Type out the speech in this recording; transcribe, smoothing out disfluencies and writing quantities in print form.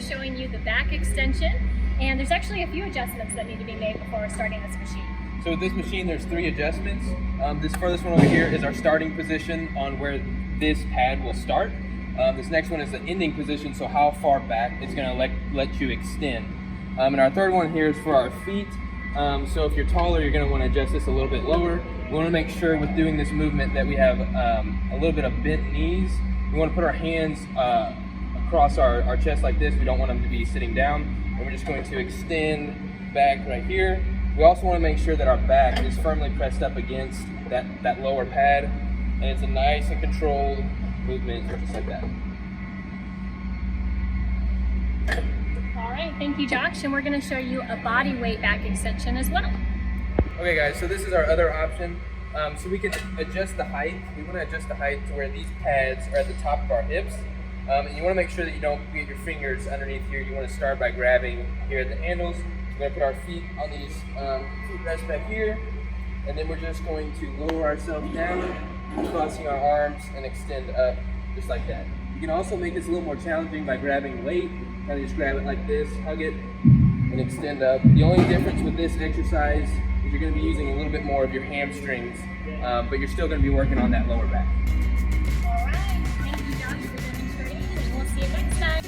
showing you the back extension, and there's actually a few adjustments that need to be made before starting this machine. So with this machine, there's 3 adjustments. This furthest one over here is our starting position on where this pad will start. This next one is the ending position, so how far back it's going to let you extend. And our third one here is for our feet. So if you're taller, you're going to want to adjust this a little bit lower. We want to make sure with doing this movement that we have a little bit of bent knees. We want to put our hands across our chest like this. We don't want them to be sitting down. And we're just going to extend back right here. We also want to make sure that our back is firmly pressed up against that lower pad. And it's a nice and controlled movement, just like that. All right, thank you, Josh. And we're going to show you a body weight back extension as well. Okay guys, so this is our other option. So we can adjust the height. We want to adjust the height to where these pads are at the top of our hips. And you want to make sure that you don't get your fingers underneath here. You want to start by grabbing here at the handles. We're going to put our feet on these feet rests back here. And then we're just going to lower ourselves down, crossing our arms and extend up just like that. You can also make this a little more challenging by grabbing weight. Kind of just grab it like this, hug it, and extend up. The only difference with this exercise is you're going to be using a little bit more of your hamstrings, but you're still going to be working on that lower back. All right, thank you, Josh, for demonstrating, and we'll see you next time.